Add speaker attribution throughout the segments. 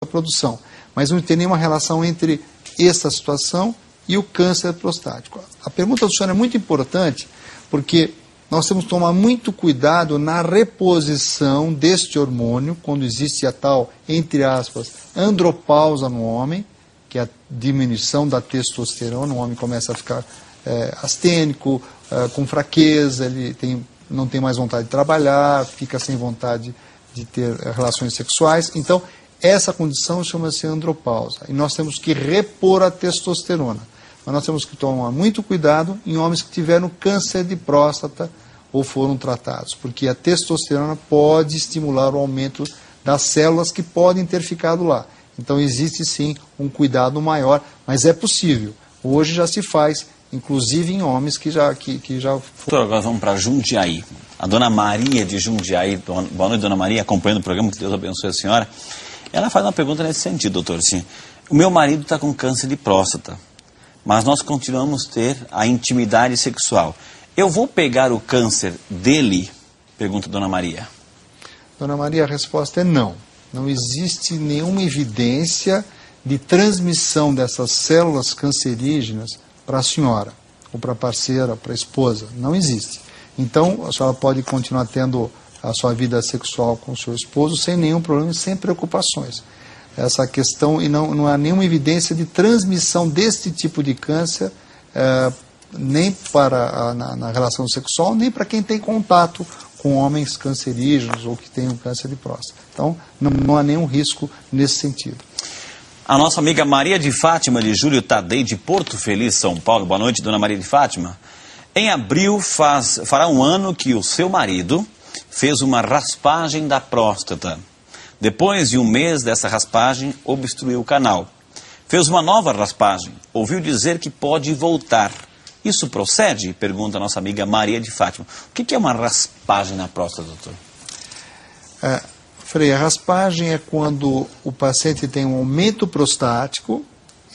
Speaker 1: a produção. Mas não tem nenhuma relação entre esta situação e o câncer prostático. A pergunta do senhor é muito importante, porque nós temos que tomar muito cuidado na reposição deste hormônio, quando existe a tal, entre aspas, andropausa no homem, que é a diminuição da testosterona, o homem começa a ficar astênico, com fraqueza, não tem mais vontade de trabalhar, fica sem vontade de ter relações sexuais. Então, essa condição chama-se andropausa. E nós temos que repor a testosterona. Mas nós temos que tomar muito cuidado em homens que tiveram câncer de próstata ou foram tratados, porque a testosterona pode estimular o aumento das células que podem ter ficado lá. Então existe sim um cuidado maior, mas é possível. Hoje já se faz, inclusive em homens que já
Speaker 2: Doutor, agora vamos para Jundiaí. A dona Maria de Jundiaí, boa noite, dona Maria, acompanhando o programa, que Deus abençoe a senhora. Ela faz uma pergunta nesse sentido, doutor. Sim, o meu marido está com câncer de próstata, mas nós continuamos a ter a intimidade sexual. Eu vou pegar o câncer dele? Pergunta a dona Maria.
Speaker 1: Dona Maria, a resposta é não. Não existe nenhuma evidência de transmissão dessas células cancerígenas para a senhora, ou para a parceira, para a esposa. Não existe. Então, a senhora pode continuar tendo a sua vida sexual com o seu esposo sem nenhum problema, sem preocupações. Essa questão, e não há nenhuma evidência de transmissão deste tipo de câncer, nem para na relação sexual, nem para quem tem contato com homens cancerígenos ou que tenham câncer de próstata. Então, não há nenhum risco nesse sentido.
Speaker 2: A nossa amiga Maria de Fátima, de Júlio Tadei, de Porto Feliz, São Paulo. Boa noite, dona Maria de Fátima. Em abril fará um ano que o seu marido fez uma raspagem da próstata. Depois de um mês dessa raspagem, obstruiu o canal. Fez uma nova raspagem. Ouviu dizer que pode voltar. Isso procede? Pergunta a nossa amiga Maria de Fátima. O que é uma raspagem na próstata, doutor?
Speaker 1: Frei, a raspagem é quando o paciente tem um aumento prostático,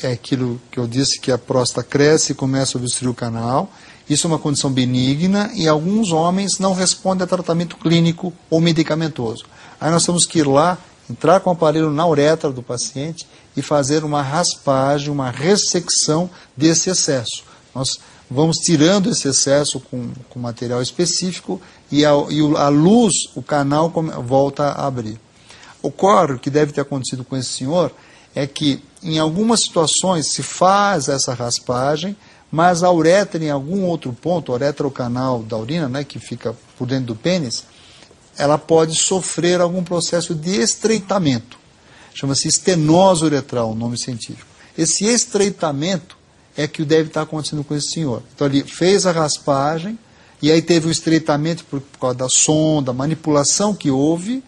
Speaker 1: é aquilo que eu disse que a próstata cresce e começa a obstruir o canal. Isso é uma condição benigna e alguns homens não respondem a tratamento clínico ou medicamentoso. Aí nós temos que ir lá, entrar com o aparelho na uretra do paciente e fazer uma raspagem, uma ressecção desse excesso. Nós vamos tirando esse excesso com material específico e a luz, o canal volta a abrir. Ocorre, o que deve ter acontecido com esse senhor, é que em algumas situações se faz essa raspagem, mas a uretra em algum outro ponto, a uretra é o canal da urina, né, que fica por dentro do pênis, ela pode sofrer algum processo de estreitamento. Chama-se estenose uretral, o nome científico. Esse estreitamento é que deve estar acontecendo com esse senhor. Então ele fez a raspagem, e aí teve o estreitamento por causa da sonda, da manipulação que houve,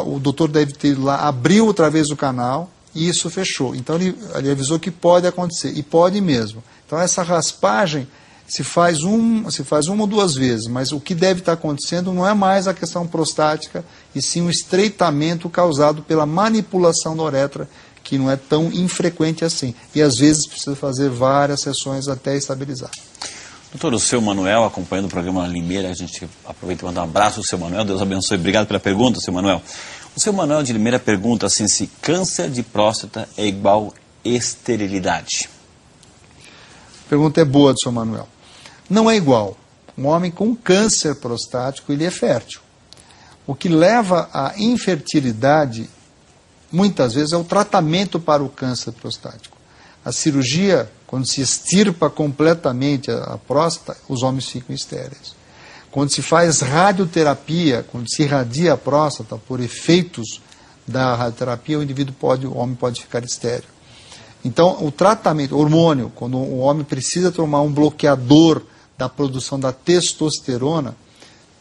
Speaker 1: o doutor deve ter ido lá, abriu outra vez o canal, e isso fechou. Então ele avisou que pode acontecer, e pode mesmo. Então essa raspagem se faz uma ou duas vezes, mas o que deve estar acontecendo não é mais a questão prostática, e sim o estreitamento causado pela manipulação da uretra, que não é tão infrequente assim. E às vezes precisa fazer várias sessões até estabilizar.
Speaker 2: Doutor, o seu Manuel, acompanhando o programa Limeira, a gente aproveita e manda um abraço ao seu Manuel. Deus abençoe. Obrigado pela pergunta, seu Manuel. O seu Manuel de Limeira pergunta assim, se câncer de próstata é igual esterilidade.
Speaker 1: A pergunta é boa do seu Manuel. Não é igual. Um homem com câncer prostático, ele é fértil. O que leva à infertilidade, muitas vezes, é o tratamento para o câncer prostático. A cirurgia, quando se extirpa completamente a próstata, os homens ficam estéreis. Quando se faz radioterapia, quando se irradia a próstata por efeitos da radioterapia, o homem pode ficar estéril. Então, o tratamento, hormônio, quando o homem precisa tomar um bloqueador da produção da testosterona,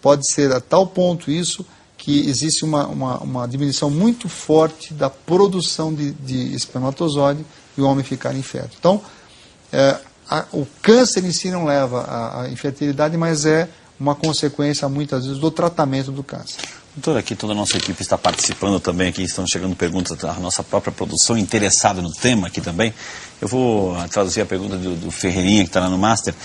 Speaker 1: pode ser a tal ponto isso que existe uma diminuição muito forte da produção de espermatozoide e o homem ficar infértil. Então, o câncer em si não leva à infertilidade, mas é uma consequência, muitas vezes, do tratamento do câncer.
Speaker 2: Doutor, aqui toda a nossa equipe está participando também, aqui estão chegando perguntas da nossa própria produção, interessada no tema aqui também. Eu vou traduzir a pergunta do Ferreirinha, que está lá no Master.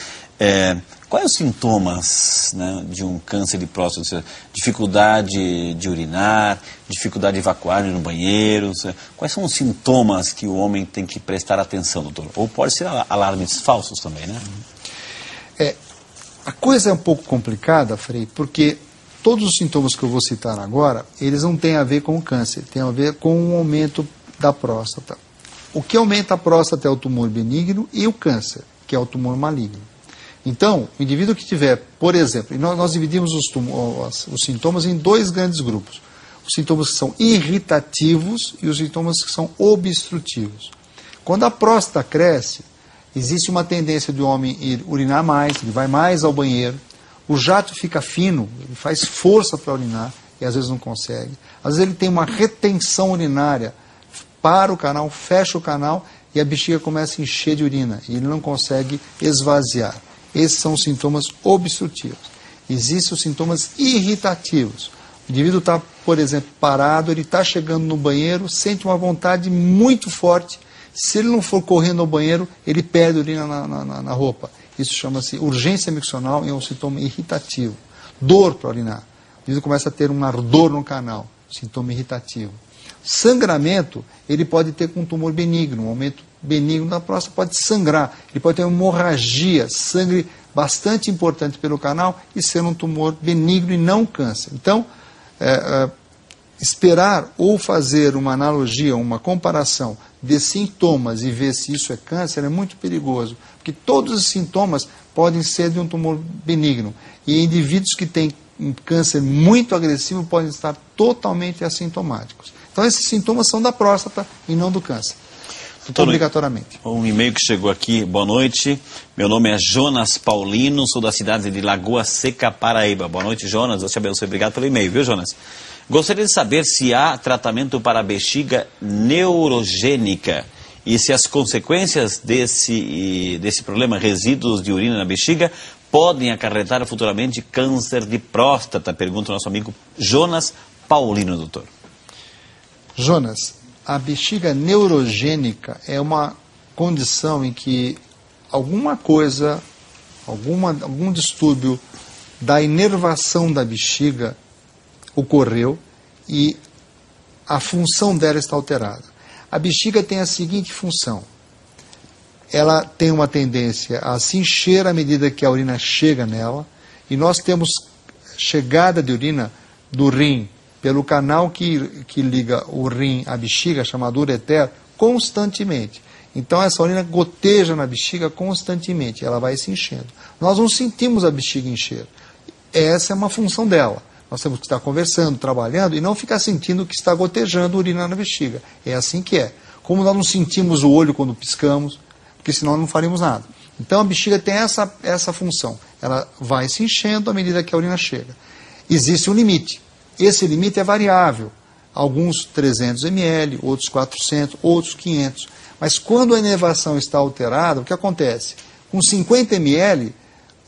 Speaker 2: Quais os sintomas, né, de um câncer de próstata? Dificuldade de urinar, dificuldade de evacuar no banheiro? Quais são os sintomas que o homem tem que prestar atenção, doutor? Ou pode ser alarmes falsos também, né?
Speaker 1: A coisa é um pouco complicada, Frei, porque todos os sintomas que eu vou citar agora, eles não têm a ver com o câncer, têm a ver com o aumento da próstata. O que aumenta a próstata é o tumor benigno e o câncer, que é o tumor maligno. Então, o indivíduo que tiver, por exemplo, e nós dividimos os sintomas em dois grandes grupos. Os sintomas que são irritativos e os sintomas que são obstrutivos. Quando a próstata cresce, existe uma tendência do homem ir urinar mais, ele vai mais ao banheiro, o jato fica fino, ele faz força para urinar e às vezes não consegue. Às vezes ele tem uma retenção urinária, para o canal, fecha o canal e a bexiga começa a encher de urina e ele não consegue esvaziar. Esses são os sintomas obstrutivos. Existem os sintomas irritativos. O indivíduo está, por exemplo, parado, ele está chegando no banheiro, sente uma vontade muito forte. Se ele não for correndo ao banheiro, ele perde urina na roupa. Isso chama-se urgência miccional e é um sintoma irritativo. Dor para urinar. O indivíduo começa a ter um ardor no canal, sintoma irritativo. Sangramento, ele pode ter com um tumor benigno, um aumento benigno da próstata, pode sangrar, ele pode ter uma hemorragia, sangue bastante importante pelo canal e ser um tumor benigno e não câncer. Então, esperar ou fazer uma analogia, uma comparação de sintomas e ver se isso é câncer é muito perigoso, porque todos os sintomas podem ser de um tumor benigno e indivíduos que têm um câncer muito agressivo podem estar totalmente assintomáticos. Então esses sintomas são da próstata e não do câncer, obrigatoriamente.
Speaker 2: Um e-mail que chegou aqui, boa noite, meu nome é Jonas Paulino, sou da cidade de Lagoa Seca, Paraíba. Boa noite, Jonas, Deus te abençoe, obrigado pelo e-mail, viu, Jonas? Gostaria de saber se há tratamento para a bexiga neurogênica e se as consequências desse problema, resíduos de urina na bexiga, podem acarretar futuramente câncer de próstata, pergunta o nosso amigo Jonas Paulino, doutor.
Speaker 1: Jonas, a bexiga neurogênica é uma condição em que alguma coisa, algum distúrbio da inervação da bexiga ocorreu e a função dela está alterada. A bexiga tem a seguinte função: ela tem uma tendência a se encher à medida que a urina chega nela, e nós temos chegada de urina do rim pelo canal que liga o rim à bexiga, chamado ureter, constantemente. Então essa urina goteja na bexiga constantemente, ela vai se enchendo. Nós não sentimos a bexiga encher. Essa é uma função dela. Nós temos que estar conversando, trabalhando e não ficar sentindo que está gotejando urina na bexiga. É assim que é. Como nós não sentimos o olho quando piscamos, porque senão não faríamos nada. Então a bexiga tem essa função. Ela vai se enchendo à medida que a urina chega. Existe um limite. Esse limite é variável. Alguns 300 ml, outros 400, outros 500. Mas quando a inervação está alterada, o que acontece? Com 50 ml,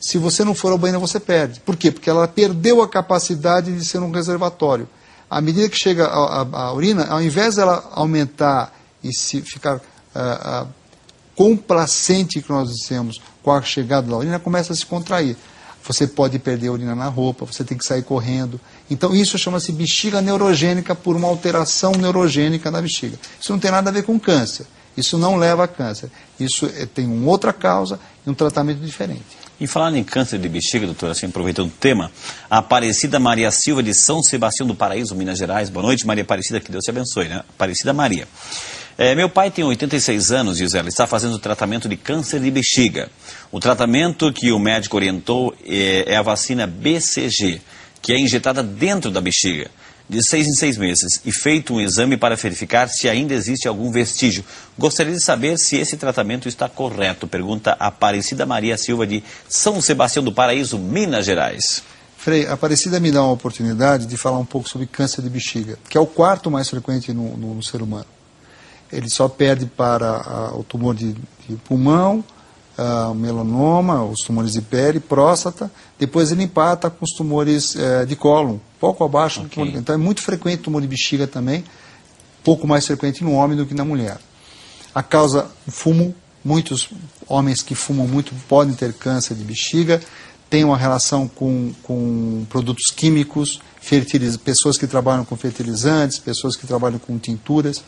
Speaker 1: se você não for ao banheiro, você perde. Por quê? Porque ela perdeu a capacidade de ser um reservatório. À medida que chega a urina, ao invés dela aumentar e se ficar complacente, que nós dissemos, com a chegada da urina, começa a se contrair. Você pode perder a urina na roupa, você tem que sair correndo. Então isso chama-se bexiga neurogênica por uma alteração neurogênica na bexiga. Isso não tem nada a ver com câncer. Isso não leva a câncer. Isso tem uma outra causa e um tratamento diferente.
Speaker 2: E falando em câncer de bexiga, doutor, assim, aproveitando o tema, a Aparecida Maria Silva de São Sebastião do Paraíso, Minas Gerais. Boa noite, Maria Aparecida, que Deus te abençoe, né? Aparecida Maria. Meu pai tem 86 anos, diz ela, está fazendo tratamento de câncer de bexiga. O tratamento que o médico orientou é a vacina BCG, que é injetada dentro da bexiga, de 6 em 6 meses, e feito um exame para verificar se ainda existe algum vestígio. Gostaria de saber se esse tratamento está correto, pergunta a Aparecida Maria Silva de São Sebastião do Paraíso, Minas Gerais.
Speaker 1: Frei, a Aparecida me dá uma oportunidade de falar um pouco sobre câncer de bexiga, que é o quarto mais frequente no ser humano. Ele só perde para o tumor de pulmão, melanoma, os tumores de pele, próstata, depois ele empata com os tumores de cólon, pouco abaixo do tumor. Então é muito frequente o tumor de bexiga também, pouco mais frequente no homem do que na mulher. A causa, fumo, muitos homens que fumam muito podem ter câncer de bexiga, tem uma relação com produtos químicos, pessoas que trabalham com fertilizantes, pessoas que trabalham com tinturas.